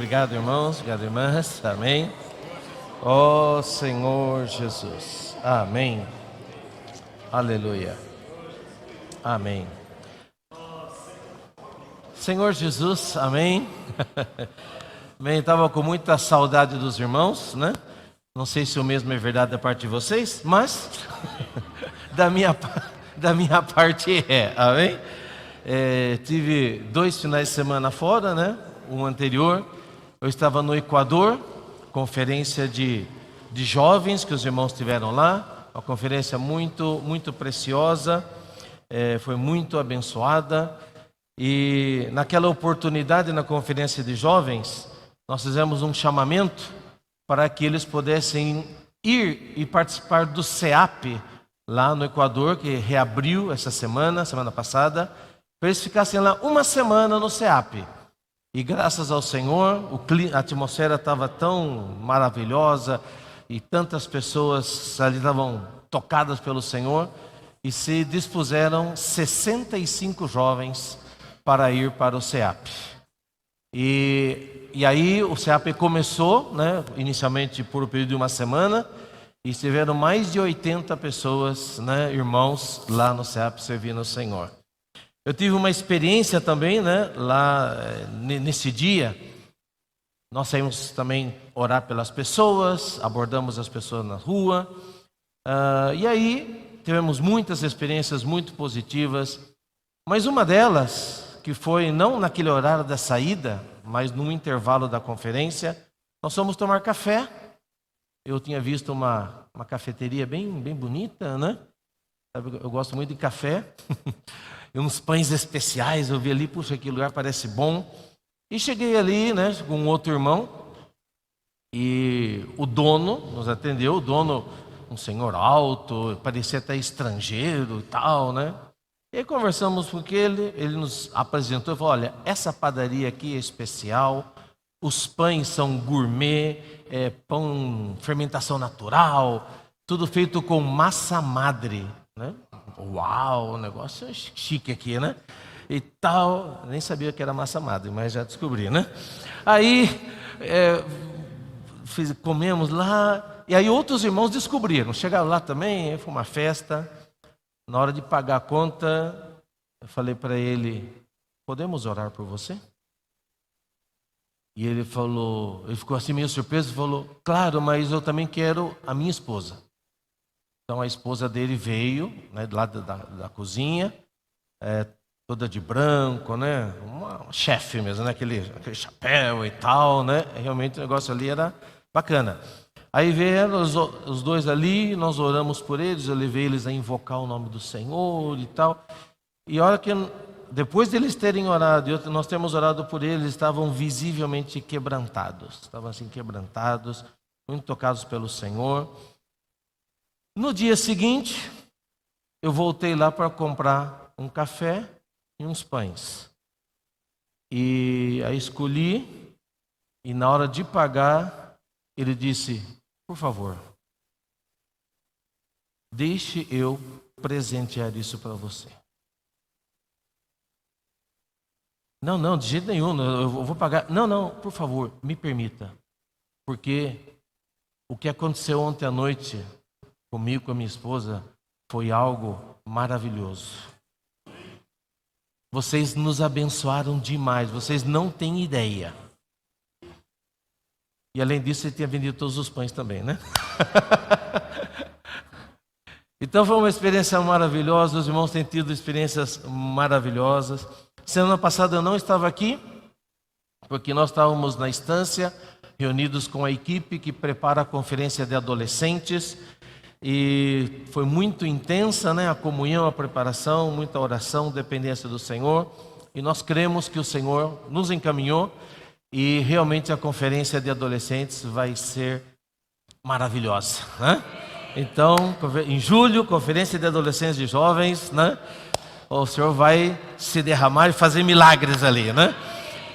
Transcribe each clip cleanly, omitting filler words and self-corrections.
Obrigado, irmãos, obrigado, irmãs. Amém. Ó Senhor Jesus. Amém. Aleluia. Amém. Senhor Jesus, amém. Amém. Estava com muita saudade dos irmãos, né? Não sei se o mesmo é verdade da parte de vocês, mas da minha parte é, amém. Tive 2 finais de semana fora, né? O anterior, eu estava no Equador, conferência de jovens que os irmãos tiveram lá, uma conferência muito preciosa, foi muito abençoada. E naquela oportunidade, na conferência de jovens, nós fizemos um chamamento para que eles pudessem ir e participar do CEAP lá no Equador, que reabriu essa semana passada, para eles ficassem lá uma semana no CEAP. E graças ao Senhor, a atmosfera estava tão maravilhosa e tantas pessoas ali estavam tocadas pelo Senhor, e se dispuseram 65 jovens para ir para o CEAP. E aí o CEAP começou, né, inicialmente por um período de uma semana, e tiveram mais de 80 pessoas, né, irmãos, lá no CEAP servindo o Senhor. Eu tive uma experiência também, né, lá nesse dia. Nós saímos também orar pelas pessoas, abordamos as pessoas na rua, e aí tivemos muitas experiências muito positivas, mas uma delas, que foi não naquele horário da saída, mas no intervalo da conferência, nós fomos tomar café. Eu tinha visto uma cafeteria bem bonita, né? Eu gosto muito de café. E uns pães especiais, eu vi ali, puxa, aquele lugar parece bom. E cheguei ali, né, com um outro irmão, e o dono nos atendeu, o dono, um senhor alto, parecia até estrangeiro e tal, né? E aí conversamos com ele nos apresentou e falou: olha, essa padaria aqui é especial, os pães são gourmet, pão, fermentação natural, tudo feito com massa madre, né? Uau, o negócio é chique aqui, né? E tal, nem sabia que era massa madre, mas já descobri, né? Aí comemos lá, e aí outros irmãos descobriram, chegaram lá também, foi uma festa. Na hora de pagar a conta, eu falei para ele: podemos orar por você? E ele ficou assim meio surpreso e falou: claro, mas eu também quero a minha esposa. Então a esposa dele veio, né, lá da cozinha, toda de branco, né, uma chefe mesmo, né, aquele chapéu e tal, né, realmente o negócio ali era bacana. Aí vieram os dois ali, nós oramos por eles, eu levei eles a invocar o nome do Senhor e tal. E a hora que, depois deles terem orado, nós temos orado por eles, estavam visivelmente quebrantados. Estavam assim quebrantados, muito tocados pelo Senhor. No dia seguinte, eu voltei lá para comprar um café e uns pães. E aí escolhi, e na hora de pagar, ele disse: por favor, deixe eu presentear isso para você. Não, de jeito nenhum, eu vou pagar. Não, por favor, me permita. Porque o que aconteceu ontem à noite comigo, com a minha esposa, foi algo maravilhoso. Vocês nos abençoaram demais, vocês não têm ideia. E além disso, ele tinha vendido todos os pães também, né? Então foi uma experiência maravilhosa, os irmãos têm tido experiências maravilhosas. Semana passada eu não estava aqui, porque nós estávamos na estância, reunidos com a equipe que prepara a conferência de adolescentes. E foi muito intensa, né? A comunhão, a preparação, muita oração, dependência do Senhor. E nós cremos que o Senhor nos encaminhou. E realmente a conferência de adolescentes vai ser maravilhosa, né? Então, em julho, conferência de adolescentes e jovens, né? O Senhor vai se derramar e fazer milagres ali, né?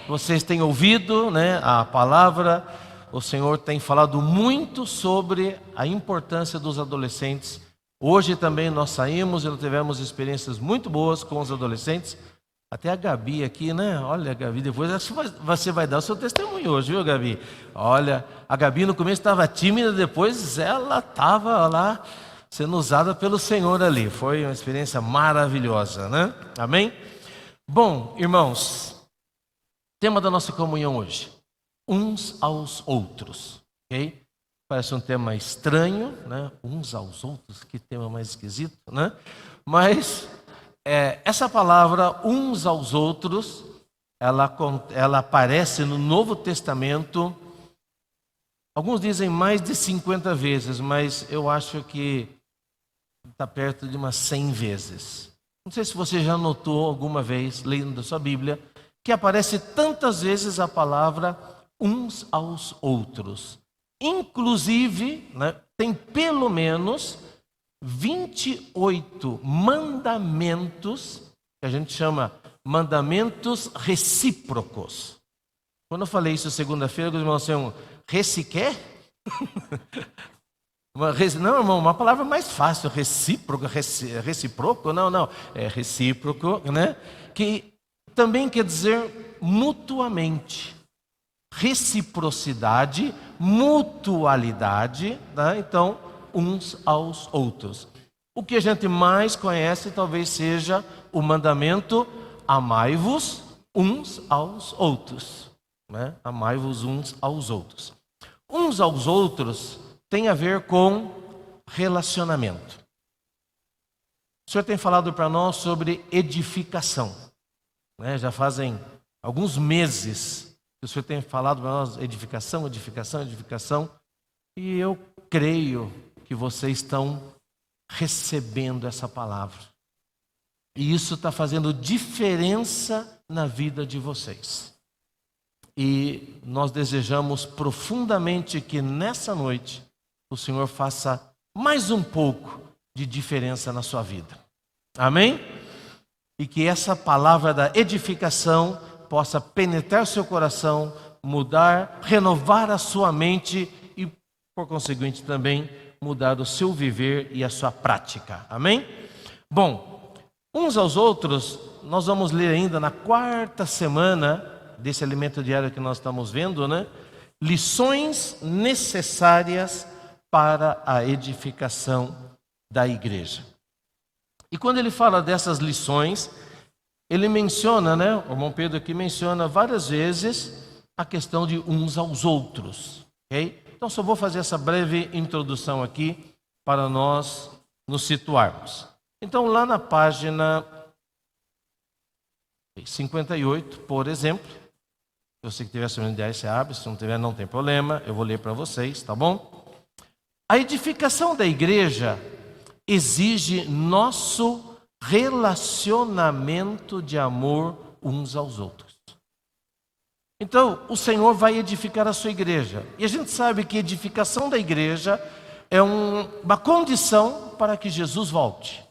Vocês têm ouvido, né, a palavra, o Senhor tem falado muito sobre a importância dos adolescentes. Hoje também nós saímos e tivemos experiências muito boas com os adolescentes. Até a Gabi aqui, né? Olha, Gabi, depois você vai dar o seu testemunho hoje, viu, Gabi? Olha, a Gabi no começo estava tímida, depois ela estava lá sendo usada pelo Senhor ali. Foi uma experiência maravilhosa, né? Amém? Bom, irmãos, tema da nossa comunhão hoje: uns aos outros, ok? Parece um tema estranho, né? Uns aos outros, que tema mais esquisito, né? Mas essa palavra, uns aos outros, ela aparece no Novo Testamento, alguns dizem mais de 50 vezes, mas eu acho que está perto de umas 100 vezes. Não sei se você já notou alguma vez, lendo a sua Bíblia, que aparece tantas vezes a palavra uns aos outros. Inclusive, né, tem pelo menos 28 mandamentos, que a gente chama mandamentos recíprocos. Quando eu falei isso segunda-feira, os irmãos disseram, reciquer? Não, irmão, uma palavra mais fácil, recíproco, recíproco, não, é recíproco, né? Que também quer dizer mutuamente, reciprocidade, mutualidade, né? Então, uns aos outros. O que a gente mais conhece talvez seja o mandamento amai-vos uns aos outros, né? Amai-vos uns aos outros. Uns aos outros tem a ver com relacionamento. O Senhor tem falado para nós sobre edificação, né? Já fazem alguns meses que o Senhor tem falado para nós edificação, e eu creio que vocês estão recebendo essa palavra. E isso está fazendo diferença na vida de vocês. E nós desejamos profundamente que nessa noite o Senhor faça mais um pouco de diferença na sua vida. Amém? E que essa palavra da edificação possa penetrar seu coração, mudar, renovar a sua mente e, por conseguinte, também mudar o seu viver e a sua prática. Amém? Bom, uns aos outros, nós vamos ler ainda na 4ª semana desse alimento diário que nós estamos vendo, né? Lições necessárias para a edificação da igreja. E quando ele fala dessas lições, ele menciona, né? O irmão Pedro aqui menciona várias vezes a questão de uns aos outros, ok? Então, só vou fazer essa breve introdução aqui para nós nos situarmos. Então, lá na página 58, por exemplo, se você que tiver seu ideia, você abre, se não tiver, não tem problema, eu vou ler para vocês, tá bom? A edificação da igreja exige nosso relacionamento de amor uns aos outros. Então, o Senhor vai edificar a sua igreja. E a gente sabe que a edificação da igreja é uma condição para que Jesus volte.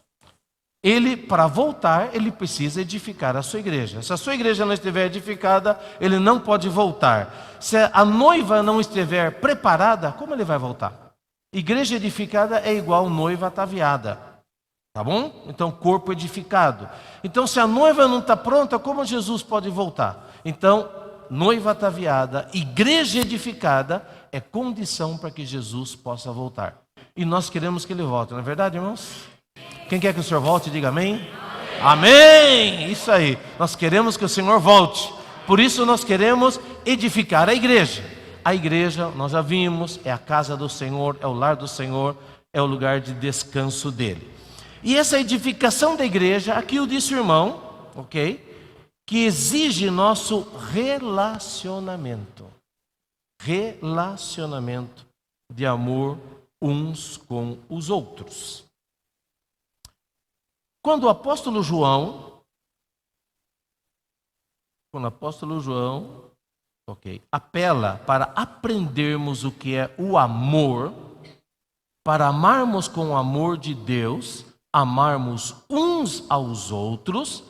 Ele, para voltar, ele precisa edificar a sua igreja. Se a sua igreja não estiver edificada, ele não pode voltar. Se a noiva não estiver preparada, como ele vai voltar? Igreja edificada é igual noiva ataviada. Tá bom? Então, corpo edificado. Então, se a noiva não está pronta, como Jesus pode voltar? Então, noiva ataviada, igreja edificada, é condição para que Jesus possa voltar. E nós queremos que ele volte, não é verdade, irmãos? Quem quer que o Senhor volte, diga amém. Amém! Isso aí. Nós queremos que o Senhor volte. Por isso nós queremos edificar a igreja. A igreja, nós já vimos, é a casa do Senhor, é o lar do Senhor, é o lugar de descanso dele. E essa edificação da igreja, aqui eu disse o irmão, ok? Que exige nosso relacionamento. Relacionamento de amor uns com os outros. Quando o apóstolo João, apela para aprendermos o que é o amor, para amarmos com o amor de Deus, amarmos uns aos outros,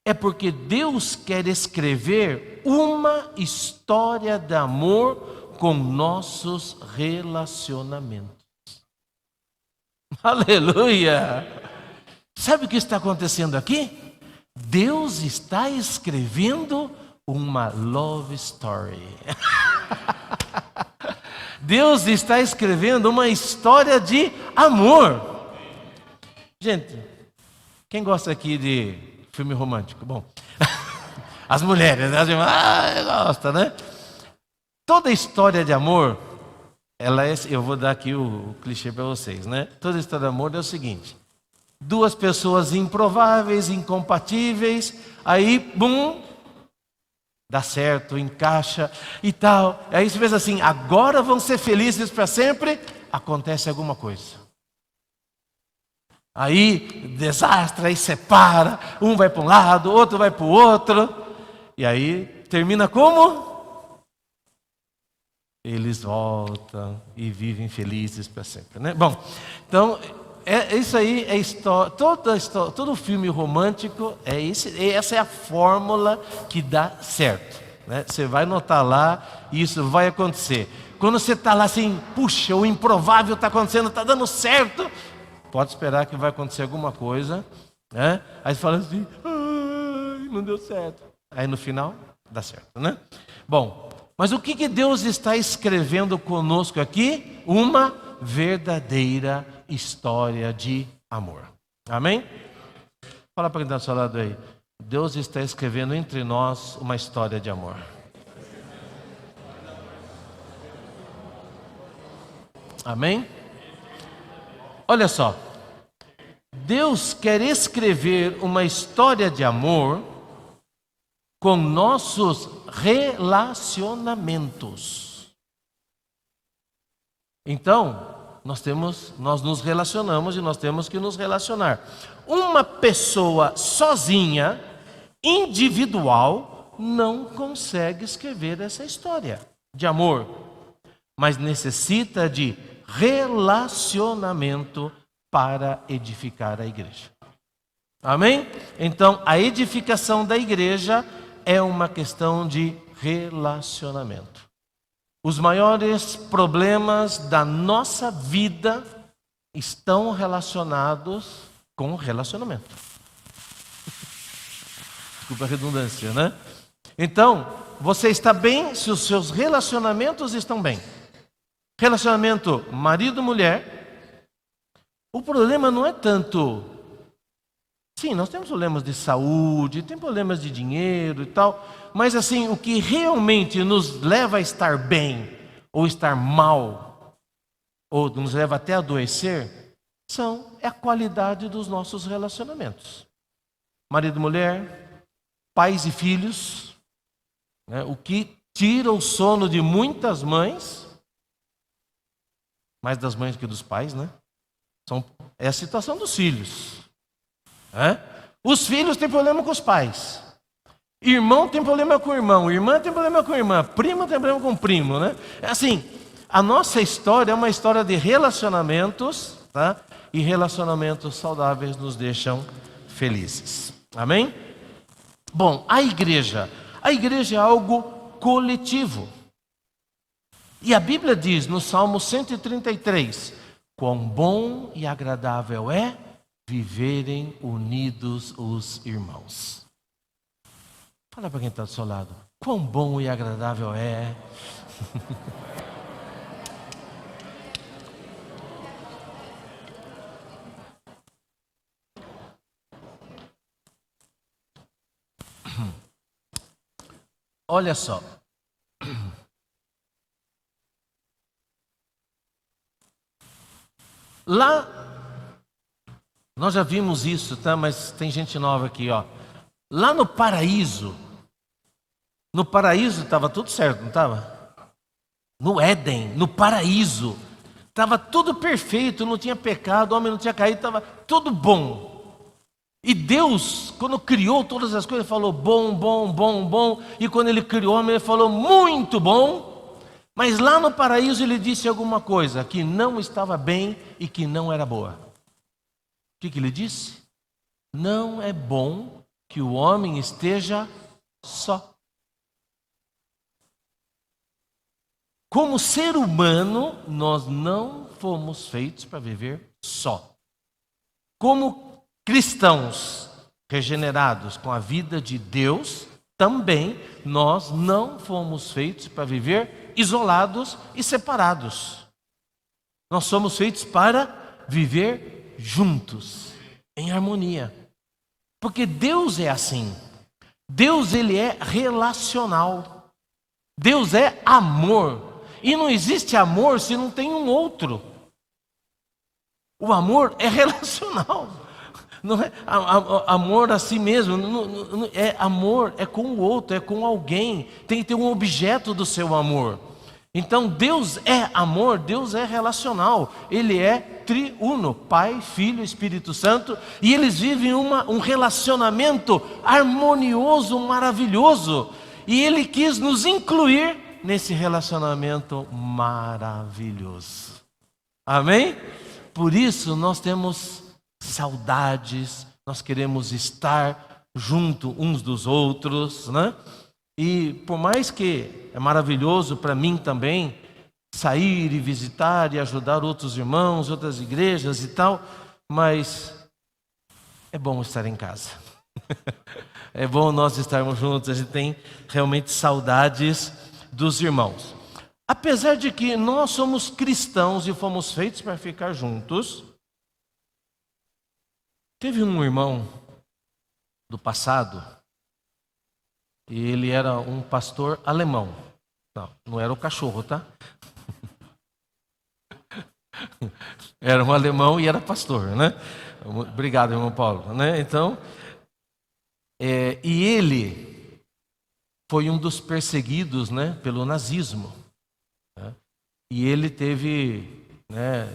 é porque Deus quer escrever uma história de amor com nossos relacionamentos. Aleluia! Sabe o que está acontecendo aqui? Deus está escrevendo uma love story. Deus está escrevendo uma história de amor. Gente, quem gosta aqui de filme romântico? Bom, as mulheres, né? Gosta, né? Toda história de amor, eu vou dar aqui o clichê para vocês, né? Toda história de amor é o seguinte: duas pessoas improváveis, incompatíveis, aí, bum, dá certo, encaixa e tal. Aí você pensa assim, agora vão ser felizes para sempre. Acontece alguma coisa. Aí, desastre, aí separa, um vai para um lado, outro vai para o outro. E aí, termina como? Eles voltam e vivem felizes para sempre, né? Bom, então, isso aí é história, todo filme romântico essa é a fórmula que dá certo, né? Você vai notar lá, isso vai acontecer. Quando você está lá assim, puxa, o improvável está acontecendo, está dando certo, pode esperar que vai acontecer alguma coisa, né? Aí você fala assim, ai, não deu certo. Aí no final, dá certo, né? Bom, mas o que Deus está escrevendo conosco aqui? Uma verdadeira história de amor. Amém? Fala para quem está ao seu lado aí. Deus está escrevendo entre nós uma história de amor. Amém? Olha só. Deus quer escrever uma história de amor com nossos relacionamentos. Então, nós nos relacionamos e nós temos que nos relacionar. Uma pessoa sozinha, individual, não consegue escrever essa história de amor, mas necessita de relacionamento para edificar a igreja. Amém? Então, a edificação da igreja é uma questão de relacionamento. Os maiores problemas da nossa vida estão relacionados com relacionamento. Desculpa a redundância, né? Então, você está bem se os seus relacionamentos estão bem. Relacionamento marido-mulher. O problema não é tanto... Sim, nós temos problemas de saúde, tem problemas de dinheiro e tal, mas assim, o que realmente nos leva a estar bem, ou estar mal, ou nos leva até a adoecer, é a qualidade dos nossos relacionamentos. Marido e mulher, pais e filhos, né? O que tira o sono de muitas mães, mais das mães que dos pais, né? É a situação dos filhos. Os filhos têm problema com os pais, irmão tem problema com o irmão, irmã tem problema com a irmã, primo tem problema com o primo, né? Assim, a nossa história é uma história de relacionamentos, tá? E relacionamentos saudáveis nos deixam felizes. Amém? Bom, a igreja é algo coletivo. E a Bíblia diz no Salmo 133, quão bom e agradável é viverem unidos os irmãos. Fala para quem está do seu lado. Quão bom e agradável é. Olha só. Lá, nós já vimos isso, tá? Mas tem gente nova aqui, ó. Lá no paraíso estava tudo certo, não estava? No Éden, no paraíso, estava tudo perfeito, não tinha pecado, o homem não tinha caído, estava tudo bom. E Deus, quando criou todas as coisas, falou bom, bom, bom, bom. E quando Ele criou o homem, Ele falou muito bom. Mas lá no paraíso Ele disse alguma coisa que não estava bem e que não era boa. O que Ele disse? Não é bom que o homem esteja só. Como ser humano, nós não fomos feitos para viver só. Como cristãos, regenerados com a vida de Deus, também nós não fomos feitos para viver isolados e separados. Nós somos feitos para viver juntos, em harmonia. Porque Deus é assim. Deus, ele é relacional. Deus é amor. E não existe amor se não tem um outro. O amor é relacional. Não é amor a si mesmo. É amor, é com o outro, é com alguém. Tem que ter um objeto do seu amor. Então Deus é amor, Deus é relacional. Ele é triuno, Pai, Filho, Espírito Santo. E eles vivem um relacionamento harmonioso, maravilhoso. E Ele quis nos incluir nesse relacionamento maravilhoso. Amém? Por isso nós temos saudades, nós queremos estar junto uns dos outros, né? E por mais que é maravilhoso para mim também sair e visitar e ajudar outros irmãos, outras igrejas e tal, mas é bom estar em casa. É bom nós estarmos juntos, a gente tem realmente saudades dos irmãos. Apesar de que nós somos cristãos e fomos feitos para ficar juntos, teve um irmão do passado, e ele era um pastor alemão. Não era o cachorro, tá? Era um alemão e era pastor, né? Obrigado, irmão Paulo. Né? Então, e ele foi um dos perseguidos, né, pelo nazismo. Né? E ele teve, né,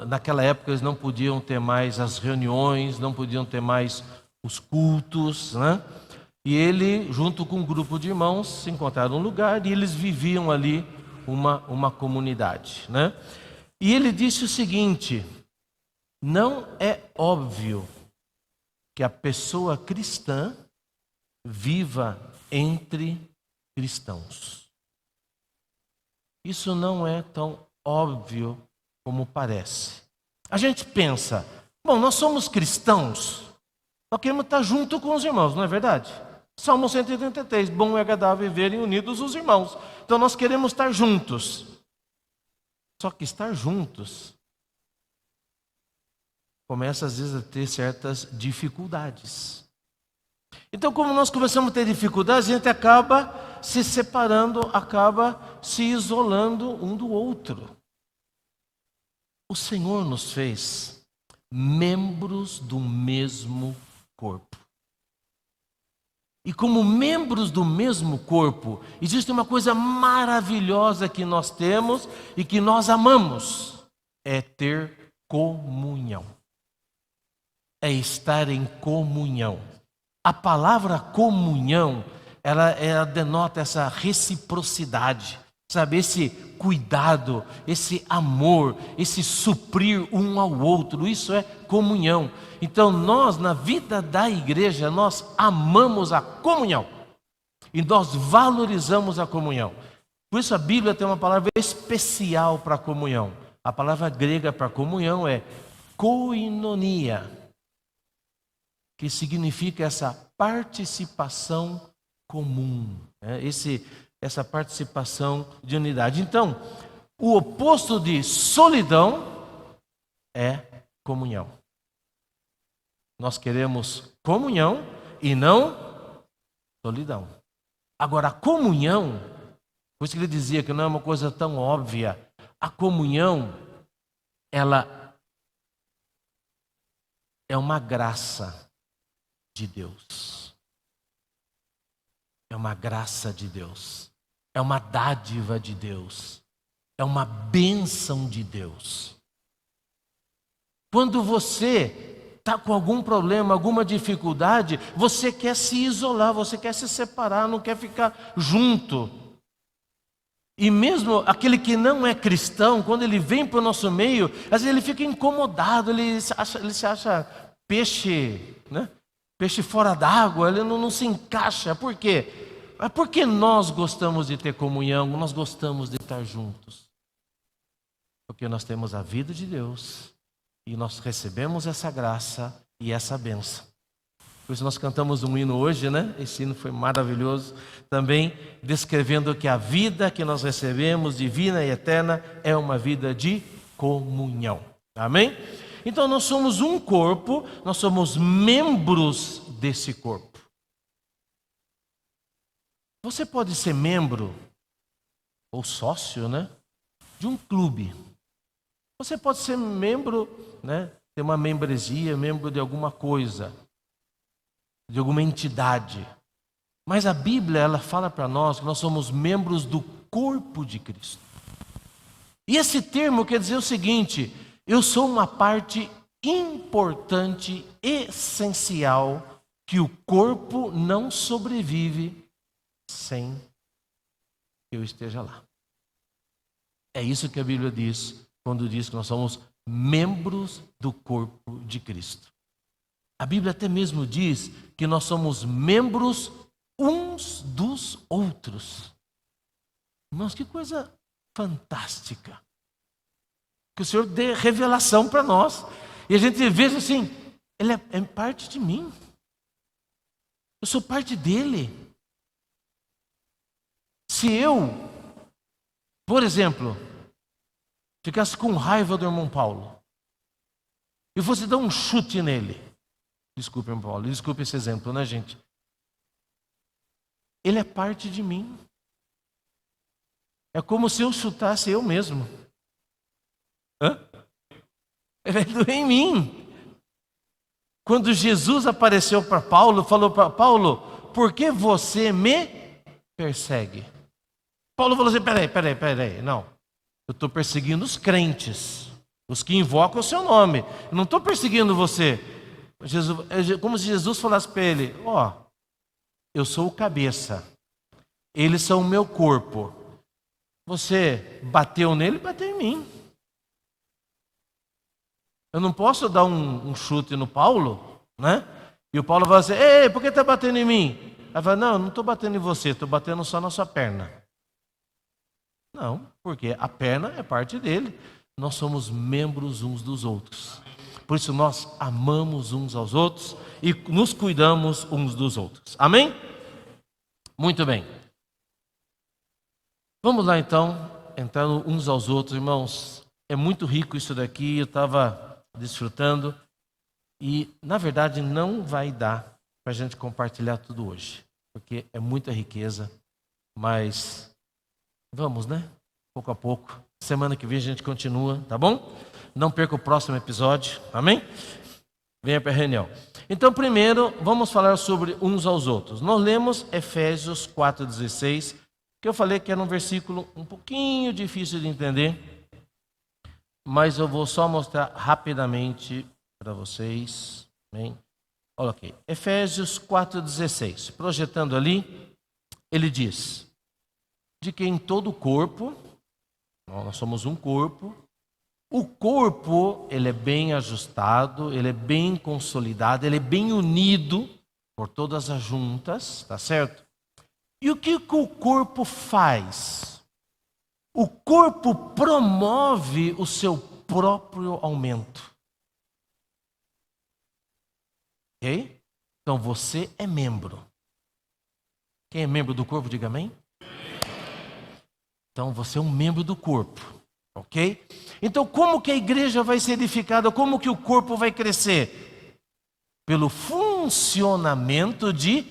naquela época eles não podiam ter mais as reuniões, não podiam ter mais os cultos, né? E ele, junto com um grupo de irmãos, se encontraram num lugar e eles viviam ali uma comunidade, né? E ele disse o seguinte: não é óbvio que a pessoa cristã viva entre cristãos. Isso não é tão óbvio como parece. A gente pensa, bom, nós somos cristãos, nós queremos estar junto com os irmãos, não é verdade? Salmo 133, bom e agradável viverem unidos os irmãos. Então nós queremos estar juntos. Só que estar juntos começa às vezes a ter certas dificuldades. Então, como nós começamos a ter dificuldades, a gente acaba se separando, acaba se isolando um do outro. O Senhor nos fez membros do mesmo corpo. E como membros do mesmo corpo, existe uma coisa maravilhosa que nós temos e que nós amamos: é ter comunhão. É estar em comunhão. A palavra comunhão, ela denota essa reciprocidade, sabe? Esse cuidado, esse amor, esse suprir um ao outro, isso é comunhão. Então nós, na vida da igreja, nós amamos a comunhão e nós valorizamos a comunhão. Por isso a Bíblia tem uma palavra especial para a comunhão. A palavra grega para comunhão é koinonia, que significa essa participação comum, né? Essa participação de unidade. Então, o oposto de solidão é comunhão. Nós queremos comunhão e não solidão. Agora, a comunhão, por isso que ele dizia que não é uma coisa tão óbvia, a comunhão, ela é uma graça de Deus. É uma graça de Deus. É uma dádiva de Deus. É uma bênção de Deus. Quando você está com algum problema, alguma dificuldade, você quer se isolar, você quer se separar, não quer ficar junto. E mesmo aquele que não é cristão, quando ele vem para o nosso meio, às vezes ele fica incomodado, ele se acha peixe, né? Peixe fora d'água, ele não se encaixa. Por quê? É porque nós gostamos de ter comunhão, nós gostamos de estar juntos. Porque nós temos a vida de Deus e nós recebemos essa graça e essa bênção. Por isso nós cantamos um hino hoje, né? Esse hino foi maravilhoso. Também descrevendo que a vida que nós recebemos, divina e eterna, é uma vida de comunhão. Amém? Então nós somos um corpo, nós somos membros desse corpo. Você pode ser membro ou sócio, né, de um clube. Você pode ser membro, né, ter uma membresia, membro de alguma coisa, de alguma entidade. Mas a Bíblia, ela fala para nós que nós somos membros do corpo de Cristo. E esse termo quer dizer o seguinte: eu sou uma parte importante, essencial, que o corpo não sobrevive sem que eu esteja lá. É isso que a Bíblia diz quando diz que nós somos membros do corpo de Cristo. A Bíblia até mesmo diz que nós somos membros uns dos outros. Irmãos, que coisa fantástica. Que o Senhor dê revelação para nós. E a gente veja assim, Ele é parte de mim. Eu sou parte dele. Se eu, por exemplo, ficasse com raiva do irmão Paulo e fosse dar um chute nele, desculpe, irmão Paulo, desculpe esse exemplo, né, gente? Ele é parte de mim. É como se eu chutasse eu mesmo. Ele é doer em mim. Quando Jesus apareceu para Paulo, falou para Paulo: por que você me persegue? Paulo falou assim: peraí, não. Eu estou perseguindo os crentes, os que invocam o seu nome. Eu não estou perseguindo você. Como se Jesus falasse para ele: eu sou o cabeça, eles são o meu corpo. Você bateu nele, bateu em mim. Eu não posso dar um chute no Paulo, né? E o Paulo vai dizer: ei, por que está batendo em mim? Aí vai: não estou batendo em você, estou batendo só na sua perna. Não, porque a perna é parte dele. Nós somos membros uns dos outros. Por isso nós amamos uns aos outros e nos cuidamos uns dos outros. Amém? Muito bem. Vamos lá então, entrando uns aos outros, irmãos. É muito rico isso daqui, eu estava desfrutando. E, na verdade, não vai dar para a gente compartilhar tudo hoje, porque é muita riqueza. Mas vamos, né? Pouco a pouco. Semana que vem a gente continua, tá bom? Não perca o próximo episódio, amém? Venha para a reunião. Então, primeiro, vamos falar sobre uns aos outros. Nós lemos Efésios 4,16, que eu falei que era um versículo um pouquinho difícil de entender, mas eu vou só mostrar rapidamente para vocês. Amém? Olha aqui, Efésios 4,16. Projetando ali, ele diz: de que em todo o corpo, nós somos um corpo, o corpo ele é bem ajustado, ele é bem consolidado, ele é bem unido por todas as juntas, tá certo? E o que o corpo faz? O corpo promove o seu próprio aumento. Ok? Então você é membro. Quem é membro do corpo, diga amém. Então você é um membro do corpo, ok? Então como que a igreja vai ser edificada? Como que o corpo vai crescer? Pelo funcionamento de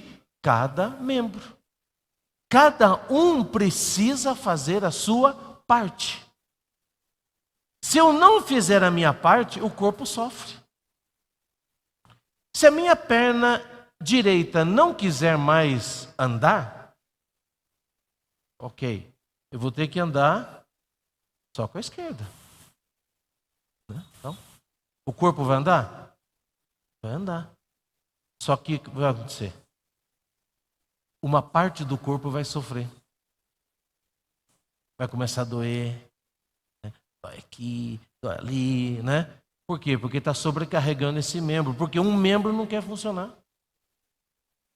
cada membro. Cada um precisa fazer a sua parte. Se eu não fizer a minha parte, o corpo sofre. Se a minha perna direita não quiser mais andar, ok, eu vou ter que andar só com a esquerda. Então, o corpo vai andar? Vai andar. Só que o que vai acontecer? Uma parte do corpo vai sofrer. Vai começar a doer. Né? Dói aqui, dói ali, né? Por quê? Porque está sobrecarregando esse membro. Porque um membro não quer funcionar.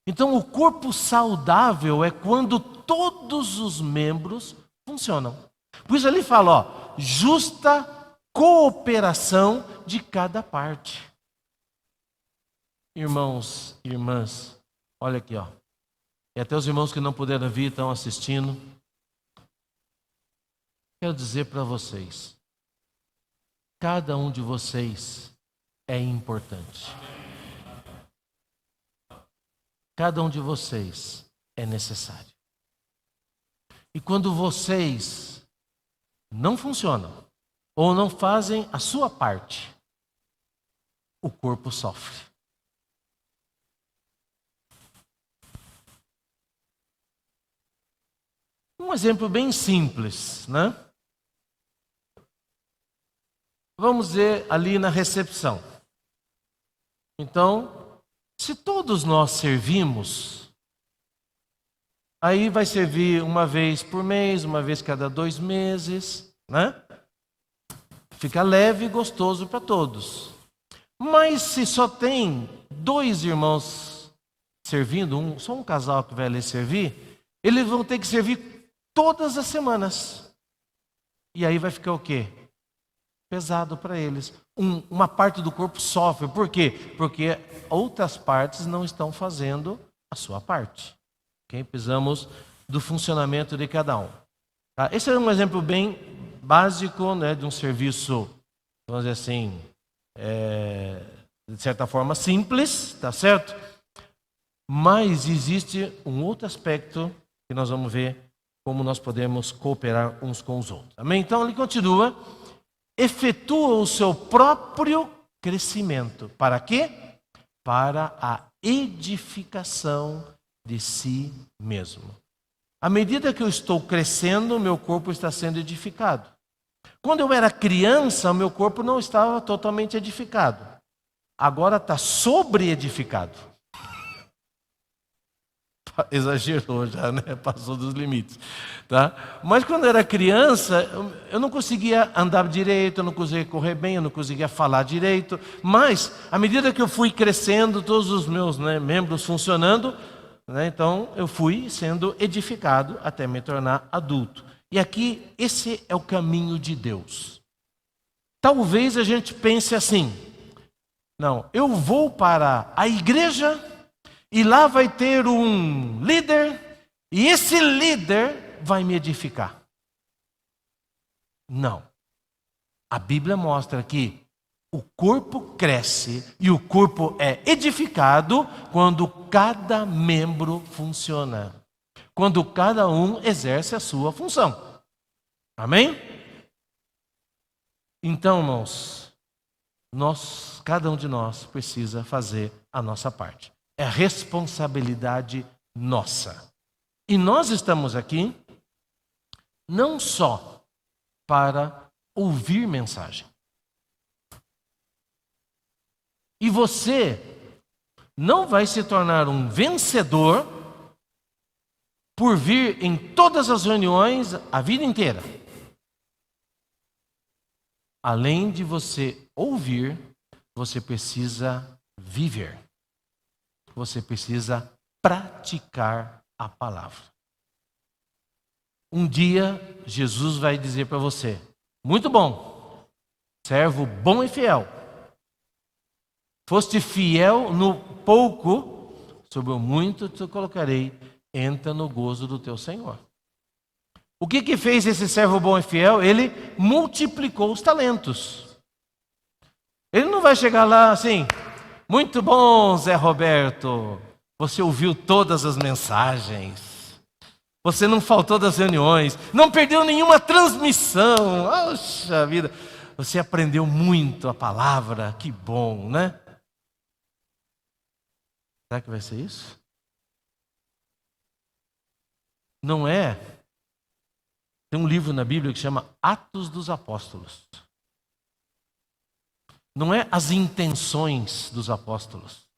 Então, o corpo saudável é quando todos os membros funcionam. Por isso ele fala, justa cooperação de cada parte. Irmãos e irmãs, olha aqui, ó. E até os irmãos que não puderam vir estão assistindo. Quero dizer para vocês, cada um de vocês é importante. Cada um de vocês é necessário. E quando vocês não funcionam ou não fazem a sua parte, o corpo sofre. Um exemplo bem simples, né? Vamos ver ali na recepção. Então, se todos nós servimos, aí vai servir uma vez por mês, uma vez cada 2 meses, né? Fica leve e gostoso para todos. Mas se só tem 2 irmãos servindo, só um casal que vai ali servir, eles vão ter que servir todas as semanas. E aí vai ficar o quê? Pesado para eles. Uma parte do corpo sofre. Por quê? Porque outras partes não estão fazendo a sua parte. Okay? Precisamos do funcionamento de cada um. Tá? Esse é um exemplo bem básico, né, de um serviço, vamos dizer assim, de certa forma simples, tá certo? Mas existe um outro aspecto que nós vamos ver como nós podemos cooperar uns com os outros. Amém? Então ele continua, efetua o seu próprio crescimento. Para quê? Para a edificação de si mesmo. À medida que eu estou crescendo, meu corpo está sendo edificado. Quando eu era criança, o meu corpo não estava totalmente edificado. Agora está sobre-edificado. Exagerou já, né? Passou dos limites, tá? Mas quando eu era criança, eu não conseguia andar direito, eu não conseguia correr bem, eu não conseguia falar direito. Mas, à medida que eu fui crescendo, todos os meus, né, membros funcionando, né, então eu fui sendo edificado até me tornar adulto. E aqui, esse é o caminho de Deus. Talvez a gente pense assim, não, eu vou para a igreja e lá vai ter um líder, e esse líder vai me edificar. Não. A Bíblia mostra que o corpo cresce e o corpo é edificado quando cada membro funciona. Quando cada um exerce a sua função. Amém? Então, irmãos, cada um de nós precisa fazer a nossa parte. É responsabilidade nossa. E nós estamos aqui não só para ouvir mensagem. E você não vai se tornar um vencedor por vir em todas as reuniões a vida inteira. Além de você ouvir, você precisa viver. Você precisa praticar a palavra. Um dia, Jesus vai dizer para você, muito bom, servo bom e fiel. Foste fiel no pouco, sobre o muito te colocarei, entra no gozo do teu Senhor. O que fez esse servo bom e fiel? Ele multiplicou os talentos. Ele não vai chegar lá assim, muito bom, Zé Roberto, você ouviu todas as mensagens, você não faltou das reuniões, não perdeu nenhuma transmissão, poxa vida, você aprendeu muito a palavra, que bom, né? Será que vai ser isso? Não é. Tem um livro na Bíblia que chama Atos dos Apóstolos. Não é as intenções dos apóstolos.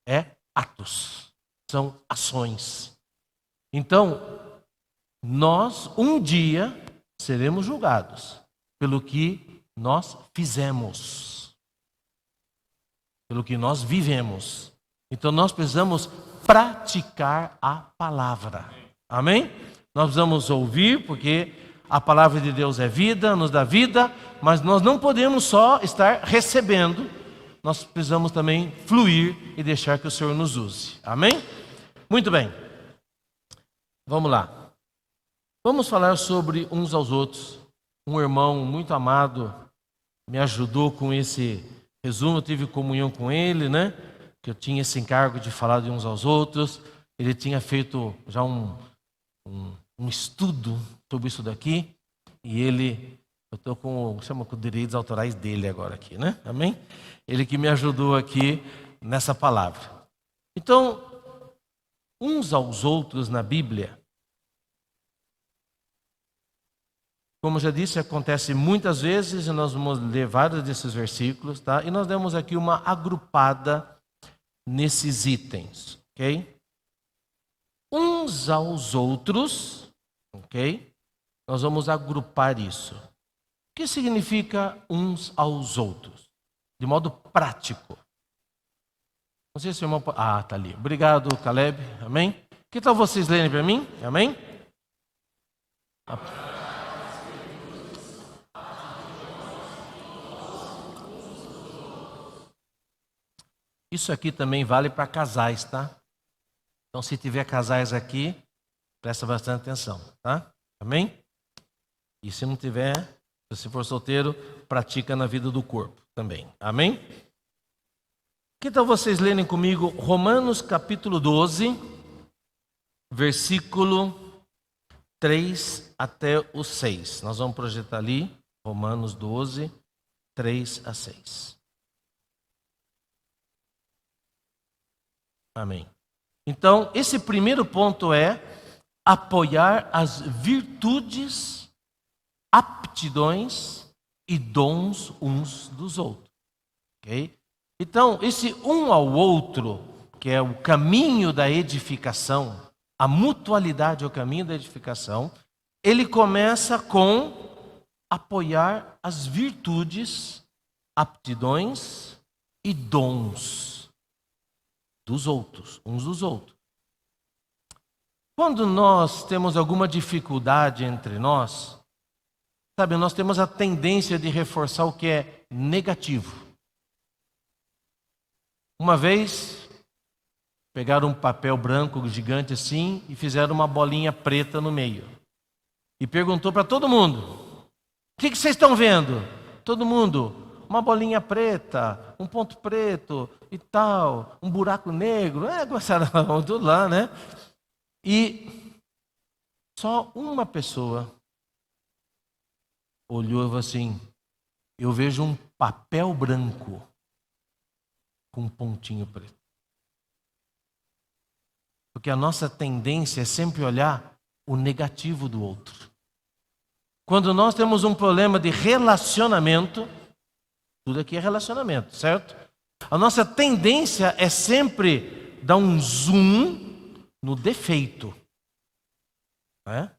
É atos. São ações. Então, nós um dia seremos julgados pelo que nós fizemos. Pelo que nós vivemos. Então nós precisamos praticar a palavra. Amém? Nós precisamos ouvir, porque a palavra de Deus é vida, nos dá vida, mas nós não podemos só estar recebendo, nós precisamos também fluir e deixar que o Senhor nos use. Amém? Muito bem. Vamos lá. Vamos falar sobre uns aos outros. Um irmão muito amado me ajudou com esse resumo. Eu tive comunhão com ele, né? Que eu tinha esse encargo de falar de uns aos outros. Ele tinha feito já um estudo sobre isso daqui. E eu estou com direitos autorais dele agora aqui, né? Amém? Ele que me ajudou aqui nessa palavra. Então, uns aos outros na Bíblia, como já disse, acontece muitas vezes, e nós vamos ler vários desses versículos, tá? E nós demos aqui uma agrupada nesses itens, ok? Uns aos outros, ok? Nós vamos agrupar isso. O que significa uns aos outros? De modo prático. Não sei se o irmão... tá ali. Obrigado, Caleb. Amém? Que tal vocês lerem para mim? Amém? Isso aqui também vale para casais, tá? Então, se tiver casais aqui, presta bastante atenção, tá? Amém? E se não tiver, se for solteiro, pratica na vida do corpo também. Amém? Que tal vocês lerem comigo Romanos capítulo 12, versículo 3 até o 6. Nós vamos projetar ali, Romanos 12, 3 a 6. Amém. Então, esse primeiro ponto é apoiar as virtudes, aptidões e dons uns dos outros. Ok? Então, esse um ao outro, que é o caminho da edificação, a mutualidade é o caminho da edificação, ele começa com apoiar as virtudes, aptidões e dons dos outros, uns dos outros. Quando nós temos alguma dificuldade entre nós, sabe, nós temos a tendência de reforçar o que é negativo. Uma vez, pegaram um papel branco gigante assim e fizeram uma bolinha preta no meio. E perguntou para todo mundo: o que vocês estão vendo? Todo mundo: uma bolinha preta, um ponto preto e tal, um buraco negro. Começaram tudo lá, né? E só uma pessoa olhou e falou assim: eu vejo um papel branco com um pontinho preto. Porque a nossa tendência é sempre olhar o negativo do outro. Quando nós temos um problema de relacionamento, tudo aqui é relacionamento, certo? A nossa tendência é sempre dar um zoom no defeito. Né?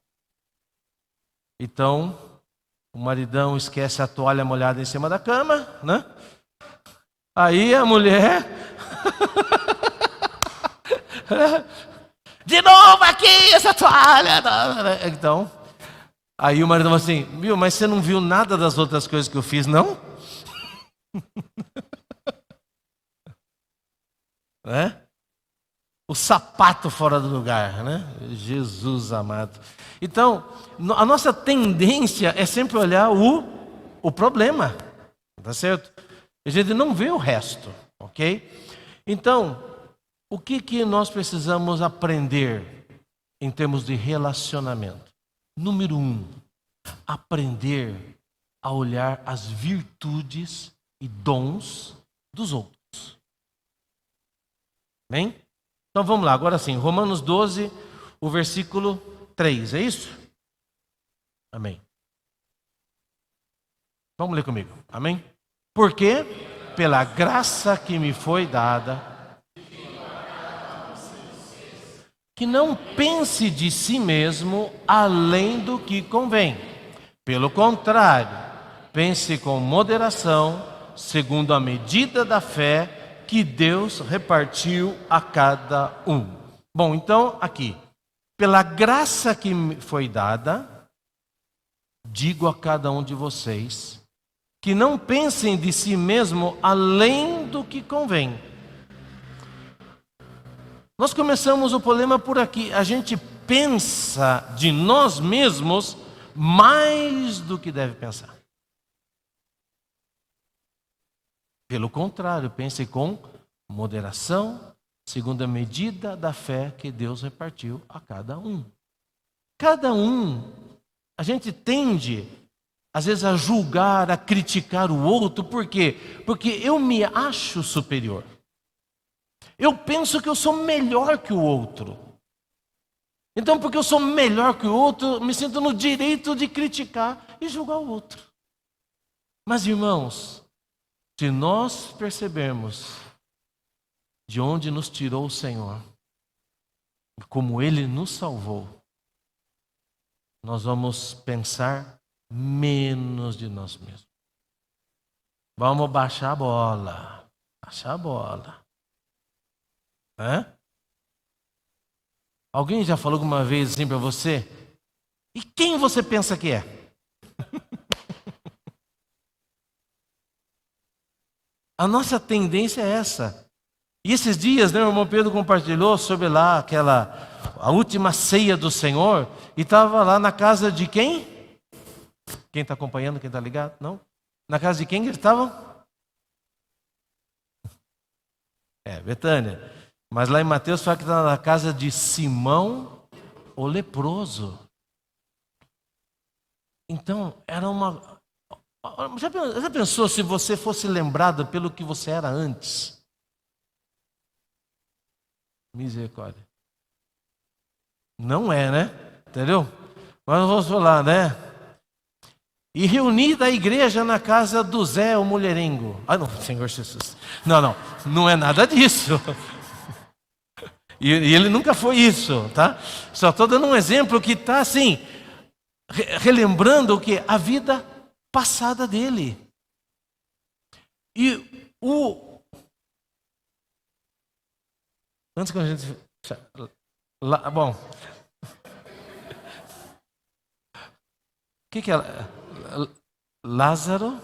Então, o maridão esquece a toalha molhada em cima da cama, né? Aí a mulher... de novo aqui essa toalha! Então, aí o maridão fala assim: viu, mas você não viu nada das outras coisas que eu fiz, não? Né? O sapato fora do lugar, né? Jesus amado. Então, a nossa tendência é sempre olhar o problema, tá certo? A gente não vê o resto, ok? Então, o que nós precisamos aprender em termos de relacionamento? Número 1, aprender a olhar as virtudes e dons dos outros. Bem? Então vamos lá, agora sim, Romanos 12, o versículo 3, é isso? Amém. Vamos ler comigo, amém? Porque, pela graça que me foi dada, que não pense de si mesmo além do que convém. Pelo contrário, pense com moderação, segundo a medida da fé que Deus repartiu a cada um. Bom, então aqui, pela graça que me foi dada, digo a cada um de vocês que não pensem de si mesmo além do que convém. Nós começamos o problema por aqui. A gente pensa de nós mesmos mais do que deve pensar. Pelo contrário, pense com moderação, segundo a medida da fé que Deus repartiu a cada um. Cada um, a gente tende, às vezes, a julgar, a criticar o outro. Por quê? Porque eu me acho superior. Eu penso que eu sou melhor que o outro. Então, porque eu sou melhor que o outro, me sinto no direito de criticar e julgar o outro. Mas, irmãos, se nós percebermos de onde nos tirou o Senhor, como Ele nos salvou, nós vamos pensar menos de nós mesmos. Vamos baixar a bola. Baixar a bola. Alguém já falou alguma vez assim para você? E quem você pensa que é? A nossa tendência é essa. E esses dias, o irmão Pedro compartilhou sobre lá a última ceia do Senhor, e estava lá na casa de quem? Quem está acompanhando, quem está ligado? Não? Na casa de quem eles estavam? Betânia. Mas lá em Mateus fala que está na casa de Simão, o leproso. Então, era uma... Já pensou se você fosse lembrado pelo que você era antes? Misericórdia. Não é, né? Entendeu? Mas vamos falar, né? E reunida a igreja na casa do Zé, o mulherengo. Não, Senhor Jesus. Não é nada disso. E ele nunca foi isso, tá? Só estou dando um exemplo que está assim, relembrando o que? A vida passada dele. E antes que a gente... Bom. O que é Lázaro?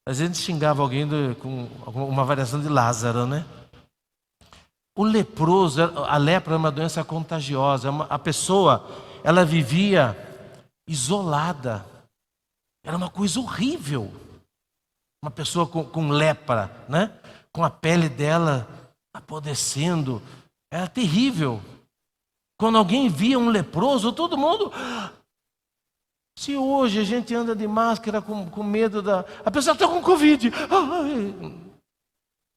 A gente xingava alguém com uma variação de Lázaro, né? O leproso, a lepra é uma doença contagiosa. A pessoa, ela vivia isolada. Era uma coisa horrível. Uma pessoa com lepra, né? Com a pele dela apodrecendo. Era terrível. Quando alguém via um leproso, todo mundo... Se hoje a gente anda de máscara com medo da... A pessoa está com Covid.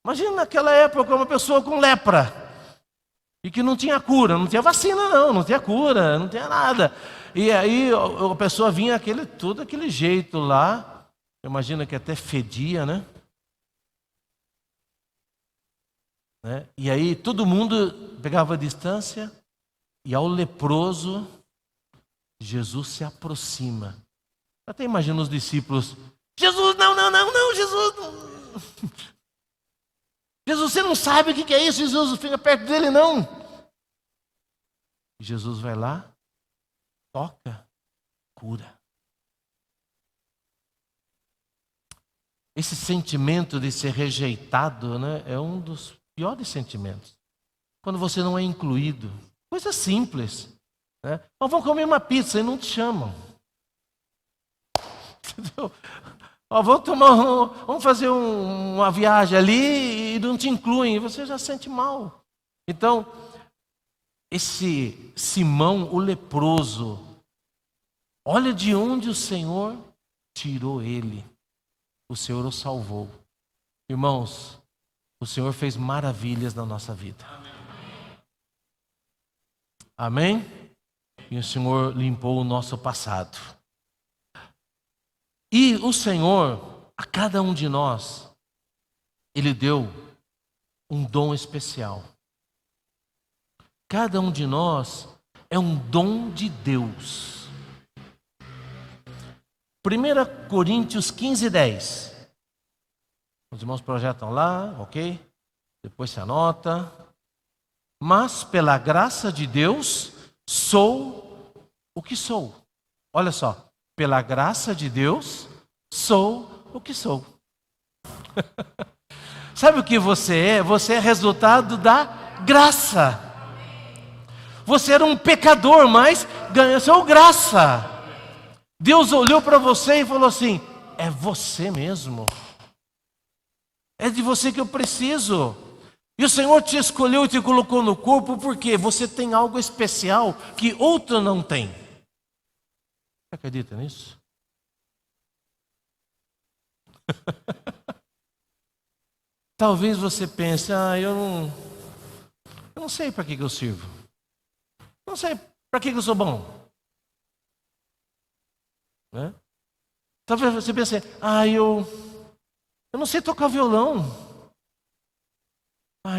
Imagina naquela época uma pessoa com lepra. E que não tinha cura, não tinha vacina não tinha cura, não tinha nada. E aí a pessoa vinha todo aquele jeito lá. Imagina que até fedia, né? E aí todo mundo pegava a distância. E ao leproso, Jesus se aproxima. Até imagina os discípulos. Jesus, não, Jesus. Não. Jesus, você não sabe o que é isso? Jesus, fica perto dele, não. E Jesus vai lá, toca, cura. Esse sentimento de ser rejeitado, é um dos piores sentimentos. Quando você não é incluído. Coisa simples. Vamos comer uma pizza e não te chamam. Entendeu? Vamos fazer uma viagem ali e não te incluem, e você já sente mal. Então, esse Simão, o leproso, olha de onde o Senhor tirou ele. O Senhor o salvou. Irmãos, o Senhor fez maravilhas na nossa vida. Amém? E o Senhor limpou o nosso passado. E o Senhor, a cada um de nós, Ele deu um dom especial. Cada um de nós é um dom de Deus. 1 Coríntios 15:10. Os irmãos projetam lá, ok? Depois se anota. Mas pela graça de Deus, sou o que sou. Olha só. Pela graça de Deus, sou o que sou. Sabe o que você é? Você é resultado da graça. Você era um pecador, mas ganhou graça. Deus olhou para você e falou assim: é você mesmo. É de você que eu preciso. E o Senhor te escolheu e te colocou no corpo porque você tem algo especial que outro não tem. Você acredita nisso? Talvez você pense: eu não sei para que eu sirvo. Não sei para que eu sou bom. Né? Talvez você pense: eu não sei tocar violão.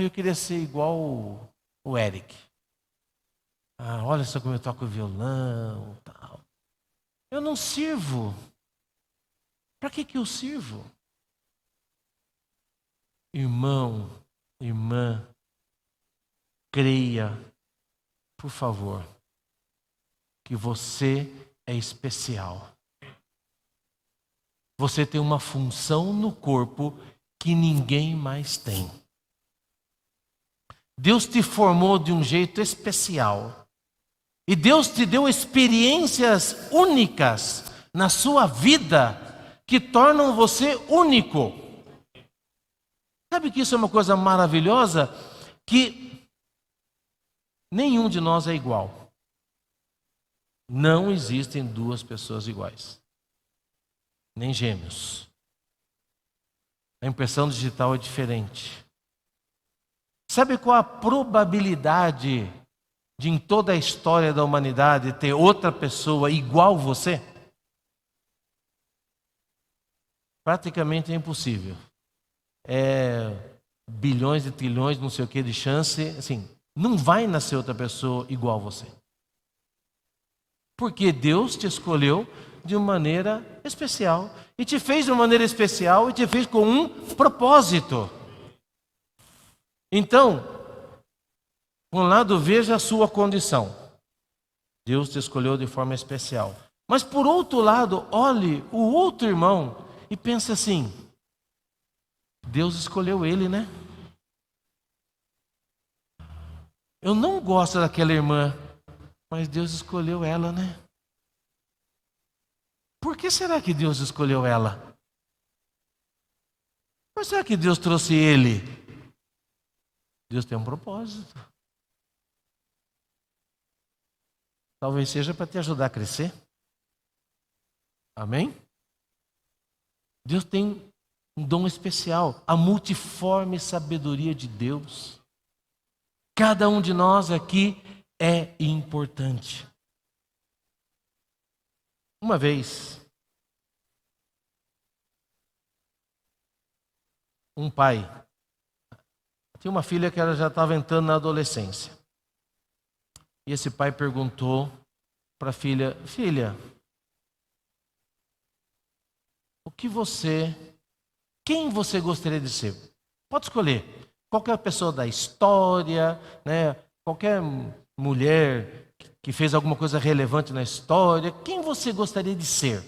Eu queria ser igual o Eric. Olha só como eu toco violão, tal. Eu não sirvo. Para que eu sirvo? Irmão, irmã, creia, por favor, que você é especial. Você tem uma função no corpo que ninguém mais tem. Deus te formou de um jeito especial. E Deus te deu experiências únicas na sua vida que tornam você único. Sabe que isso é uma coisa maravilhosa? Que nenhum de nós é igual. Não existem duas pessoas iguais. Nem gêmeos. A impressão digital é diferente. Sabe qual a probabilidade de em toda a história da humanidade ter outra pessoa igual você? Praticamente é impossível. Bilhões e trilhões, não sei o que de chance, assim, não vai nascer outra pessoa igual a você. Porque Deus te escolheu de uma maneira especial. E te fez de uma maneira especial e te fez com um propósito. Então, por um lado, veja a sua condição. Deus te escolheu de forma especial. Mas por outro lado, olhe o outro irmão e pense assim: Deus escolheu ele, né? Eu não gosto daquela irmã, mas Deus escolheu ela, né? Por que será que Deus escolheu ela? Por que será que Deus trouxe ele? Deus tem um propósito. Talvez seja para te ajudar a crescer. Amém? Deus tem um dom especial, a multiforme sabedoria de Deus. Cada um de nós aqui é importante. Uma vez, um pai tinha uma filha que ela já estava entrando na adolescência. E esse pai perguntou para a filha: filha, quem você gostaria de ser? Pode escolher. Qualquer pessoa da história, né? Qualquer mulher que fez alguma coisa relevante na história. Quem você gostaria de ser?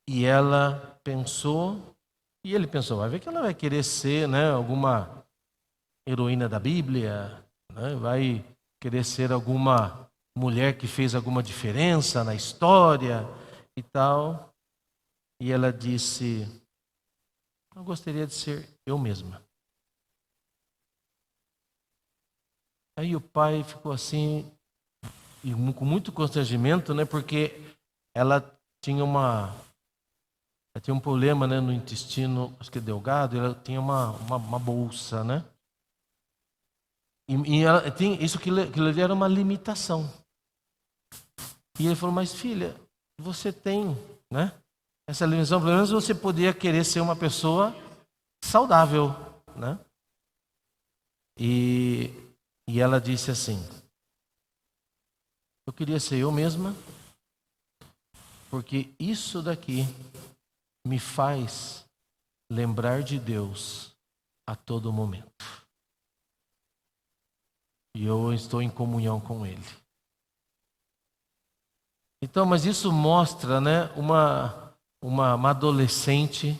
E ela pensou, e ele pensou: vai ver que ela vai querer ser, né, alguma heroína da Bíblia, né? Vai querer ser alguma mulher que fez alguma diferença na história e tal. E ela disse: eu gostaria de ser eu mesma. Aí o pai ficou assim, e com muito constrangimento, né? Porque ela tinha um problema, né, no intestino, acho que delgado, ela tinha uma bolsa, né? E ela tinha, isso que era uma limitação. E ele falou: mas filha, você tem, né, essa limitação, pelo menos você poderia querer ser uma pessoa saudável, né? E ela disse assim: eu queria ser eu mesma, porque isso daqui me faz lembrar de Deus a todo momento. E eu estou em comunhão com Ele. Então, mas isso mostra, né, uma adolescente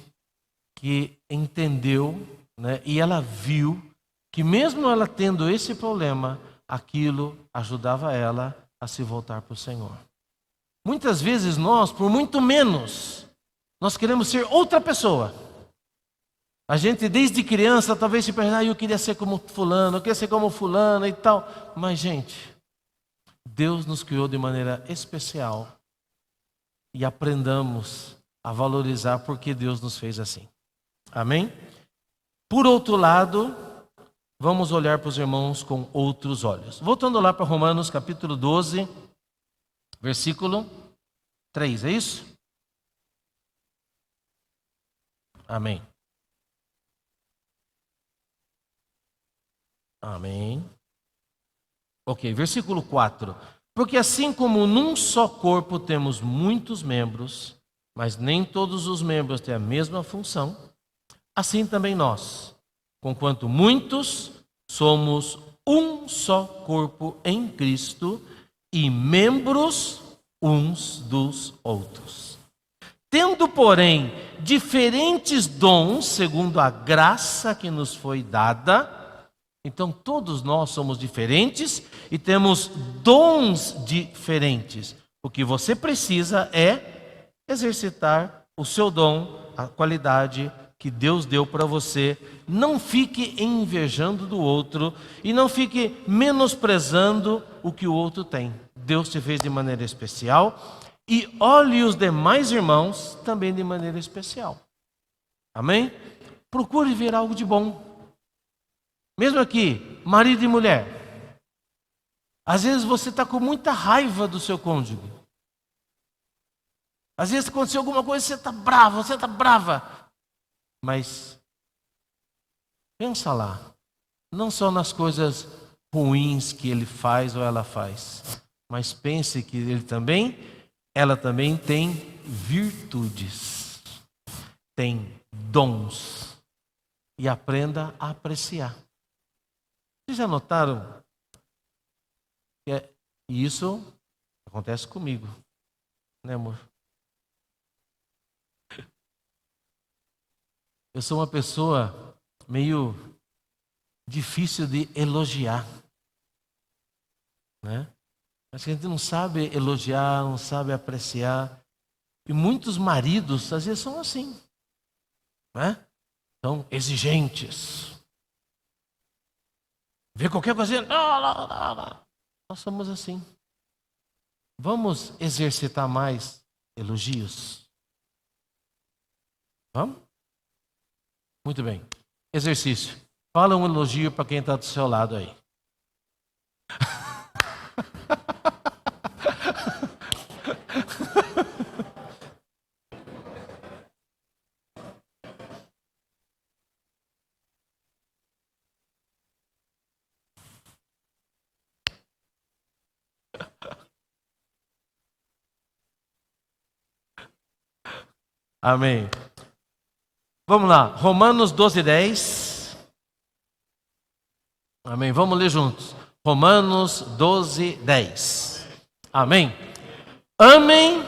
que entendeu, né, e ela viu que mesmo ela tendo esse problema, aquilo ajudava ela a se voltar para o Senhor. Muitas vezes nós, por muito menos, nós queremos ser outra pessoa. A gente desde criança talvez se pergunte, eu queria ser como fulano, eu queria ser como fulana e tal. Mas gente, Deus nos criou de maneira especial e aprendamos a valorizar porque Deus nos fez assim. Amém? Por outro lado, vamos olhar para os irmãos com outros olhos. Voltando lá para Romanos capítulo 12, versículo 3, é isso? Amém. Amém. Ok, versículo 4. Porque assim como num só corpo temos muitos membros, mas nem todos os membros têm a mesma função, assim também nós, conquanto muitos, somos um só corpo em Cristo e membros uns dos outros. Tendo, porém, diferentes dons, segundo a graça que nos foi dada. Então, todos nós somos diferentes e temos dons diferentes. O que você precisa é exercitar o seu dom, a qualidade que Deus deu para você. Não fique invejando do outro e não fique menosprezando o que o outro tem. Deus te fez de maneira especial e olhe os demais irmãos também de maneira especial. Amém? Procure ver algo de bom. Mesmo aqui, marido e mulher. Às vezes você está com muita raiva do seu cônjuge. Às vezes aconteceu alguma coisa, você está brava. Mas pensa lá, não só nas coisas ruins que ele faz ou ela faz, mas pense que ela também tem virtudes, tem dons, e aprenda a apreciar. Vocês já notaram que isso acontece comigo, né, amor? Eu sou uma pessoa meio difícil de elogiar, né? Mas a gente não sabe elogiar, não sabe apreciar. E muitos maridos, às vezes, são assim, né? São exigentes. Vê qualquer coisa, não. Nós somos assim. Vamos exercitar mais elogios? Vamos? Muito bem. Exercício. Fala um elogio para quem está do seu lado aí. Amém. Vamos lá, Romanos 12:10. Amém, vamos ler juntos. Romanos 12:10. Amém. Amem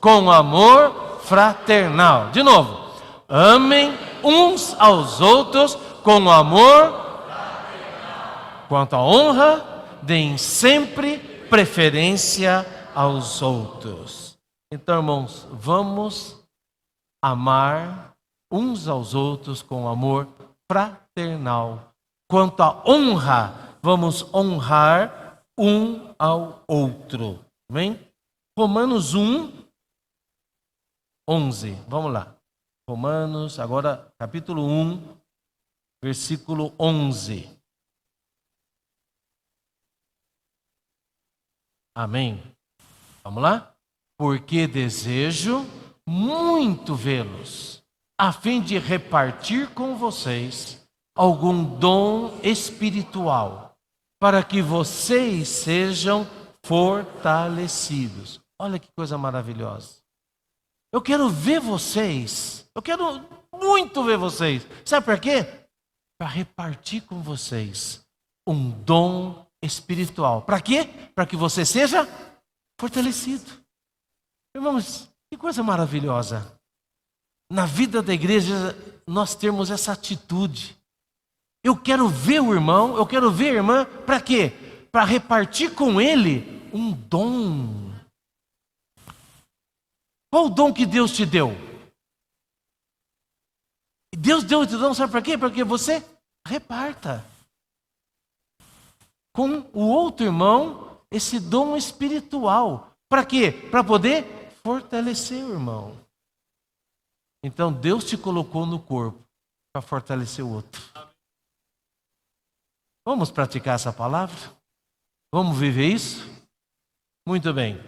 com amor fraternal. De novo. Amem uns aos outros com amor fraternal. Quanto à honra, deem sempre preferência aos outros. Então, irmãos, vamos amar uns aos outros com amor fraternal. Quanto à honra, vamos honrar um ao outro. Amém? Romanos 1:11. Vamos lá. Romanos, agora capítulo 1, versículo 11. Amém? Vamos lá? Porque desejo muito vê-los, a fim de repartir com vocês algum dom espiritual, para que vocês sejam fortalecidos. Olha que coisa maravilhosa. Eu quero ver vocês, eu quero muito ver vocês. Sabe por quê? Para repartir com vocês um dom espiritual. Para quê? Para que você seja fortalecido. Irmãos, Que coisa maravilhosa. Na vida da igreja, nós termos essa atitude. Eu quero ver o irmão, eu quero ver a irmã, para quê? Para repartir com ele um dom. Qual o dom que Deus te deu? Deus deu esse dom, sabe para quê? Para que você reparta com o outro irmão esse dom espiritual. Para quê? Para poder fortalecer o irmão. Então Deus te colocou no corpo para fortalecer o outro. Vamos praticar essa palavra? Vamos viver isso? Muito bem.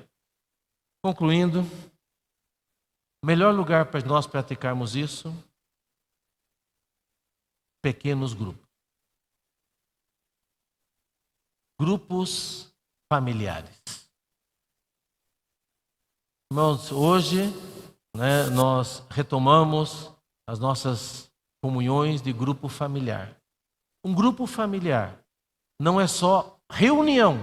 Concluindo, melhor lugar para nós praticarmos isso, pequenos grupos. Grupos familiares. Irmãos, hoje nós retomamos as nossas comunhões de grupo familiar. Um grupo familiar não é só reunião,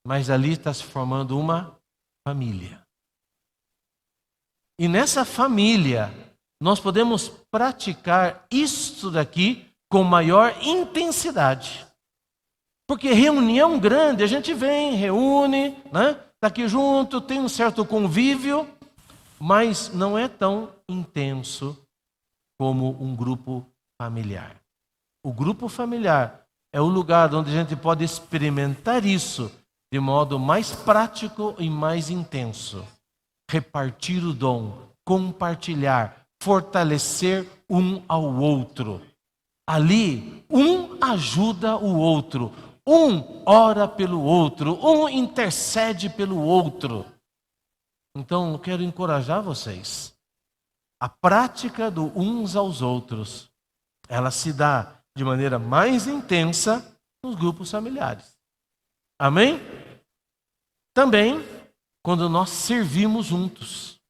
mas ali está se formando uma família. E nessa família, nós podemos praticar isto daqui com maior intensidade. Porque reunião grande, a gente vem, reúne, está aqui junto, tem um certo convívio, mas não é tão intenso como um grupo familiar. O grupo familiar é o lugar onde a gente pode experimentar isso de modo mais prático e mais intenso. Repartir o dom, compartilhar, fortalecer um ao outro. Ali, um ajuda o outro, um ora pelo outro, um intercede pelo outro. Então, eu quero encorajar vocês. A prática do uns aos outros, ela se dá de maneira mais intensa nos grupos familiares. Amém? Também, quando nós servimos juntos.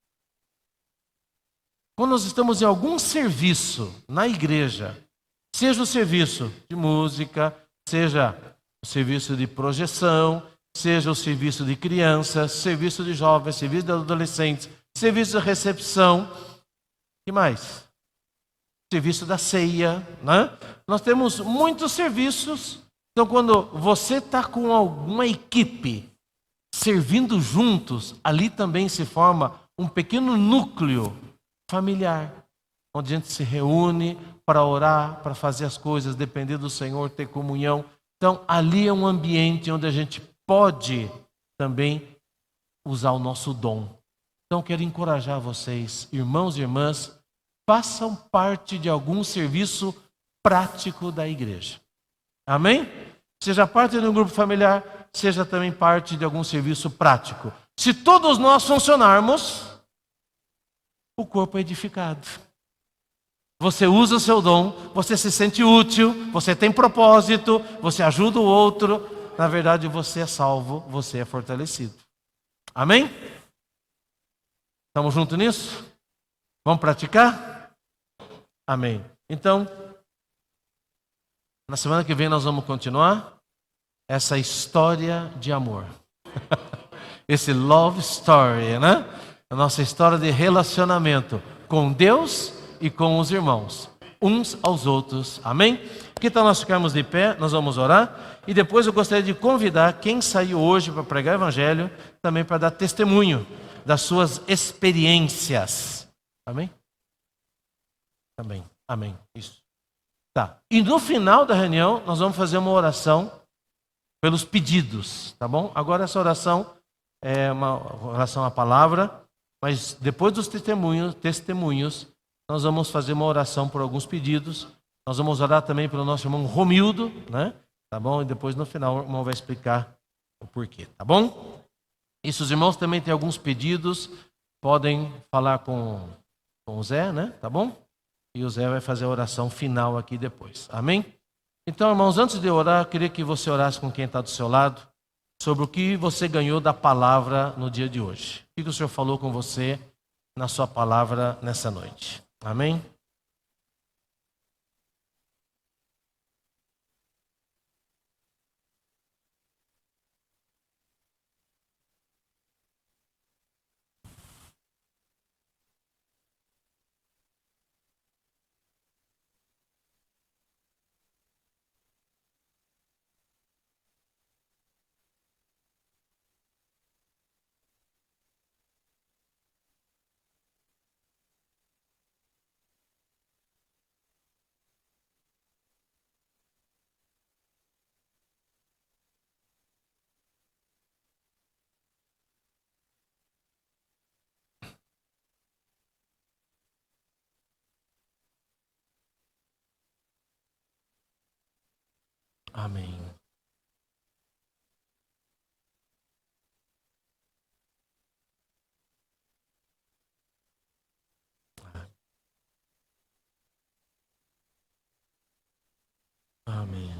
Quando nós estamos em algum serviço na igreja, seja o serviço de música, seja o serviço de projeção, seja o serviço de crianças, serviço de jovens, serviço de adolescentes, serviço de recepção, que mais? Serviço da ceia, Nós temos muitos serviços. Então, quando você está com alguma equipe servindo juntos, ali também se forma um pequeno núcleo familiar, onde a gente se reúne para orar, para fazer as coisas, depender do Senhor, ter comunhão. Então, ali é um ambiente onde a gente pode também usar o nosso dom. Então, quero encorajar vocês, irmãos e irmãs, façam parte de algum serviço prático da igreja. Amém? Seja parte de um grupo familiar, seja também parte de algum serviço prático. Se todos nós funcionarmos, o corpo é edificado. Você usa o seu dom, você se sente útil, você tem propósito, você ajuda o outro. Na verdade, você é salvo, você é fortalecido. Amém? Estamos juntos nisso? Vamos praticar? Amém. Então, na semana que vem nós vamos continuar essa história de amor. Esse love story, A nossa história de relacionamento com Deus e com os irmãos, uns aos outros. Amém? Que tal nós ficarmos de pé, nós vamos orar. E depois eu gostaria de convidar quem saiu hoje para pregar o evangelho, também para dar testemunho das suas experiências. Amém? Também. Amém. Isso. Tá. E no final da reunião, nós vamos fazer uma oração pelos pedidos, tá bom? Agora essa oração é uma oração à palavra, mas depois dos testemunhos, nós vamos fazer uma oração por alguns pedidos. Nós vamos orar também pelo nosso irmão Romildo, Tá bom? E depois no final o irmão vai explicar o porquê, tá bom? E se os irmãos também têm alguns pedidos, podem falar com o Zé, Tá bom? E o Zé vai fazer a oração final aqui depois. Amém? Então, irmãos, antes de orar, eu queria que você orasse com quem está do seu lado sobre o que você ganhou da palavra no dia de hoje. O que o Senhor falou com você na sua palavra nessa noite. Amém? Amém. Amém.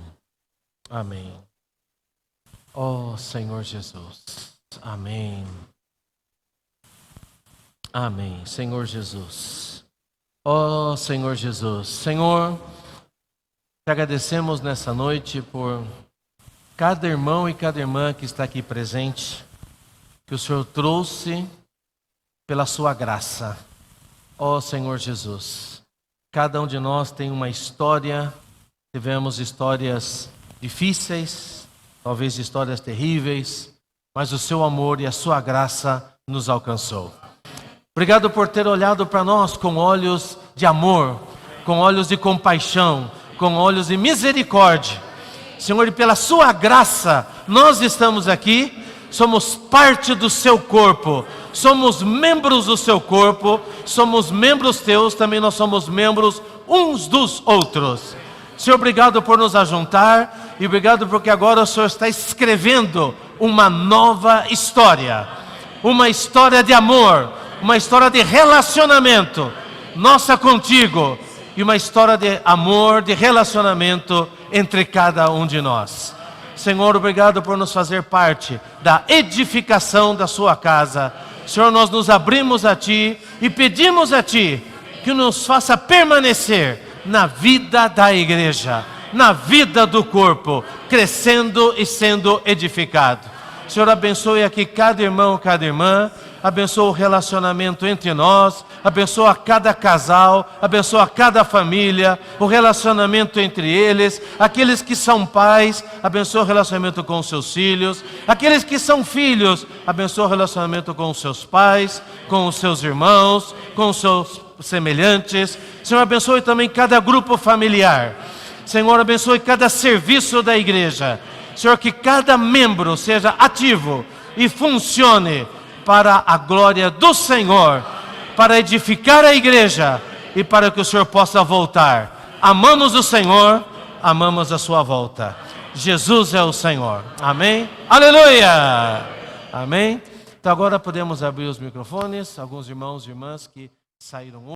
Amém. Oh, Senhor Jesus. Amém. Amém. Senhor Jesus. Oh, Senhor Jesus. Senhor, te agradecemos nessa noite por cada irmão e cada irmã que está aqui presente, que o Senhor trouxe pela sua graça. Oh, Senhor Jesus. Cada um de nós tem uma história. Tivemos histórias difíceis, talvez histórias terríveis, mas o seu amor e a sua graça nos alcançou. Obrigado por ter olhado para nós com olhos de amor, com olhos de compaixão, com olhos de misericórdia. Senhor, e pela sua graça, nós estamos aqui, somos parte do seu corpo, somos membros do seu corpo, somos membros teus, também nós somos membros uns dos outros. Senhor, obrigado por nos ajuntar e obrigado porque agora o Senhor está escrevendo uma nova história. Uma história de amor, uma história de relacionamento nossa contigo e uma história de amor, de relacionamento entre cada um de nós. Senhor, obrigado por nos fazer parte da edificação da sua casa. Senhor, nós nos abrimos a Ti e pedimos a Ti que nos faça permanecer na vida da igreja, na vida do corpo, crescendo e sendo edificado. Senhor, abençoe aqui cada irmão, cada irmã, abençoa o relacionamento entre nós, abençoa cada casal, abençoa cada família, o relacionamento entre eles, aqueles que são pais, abençoa o relacionamento com os seus filhos, aqueles que são filhos, abençoa o relacionamento com os seus pais, com os seus irmãos, com os seus semelhantes. Senhor, abençoe também cada grupo familiar. Senhor, abençoe cada serviço da igreja. Senhor, que cada membro seja ativo e funcione para a glória do Senhor, para edificar a igreja e para que o Senhor possa voltar. Amamos o Senhor, amamos a sua volta. Jesus é o Senhor. Amém? Aleluia! Amém? Então agora podemos abrir os microfones. Alguns irmãos e irmãs que saíram hoje.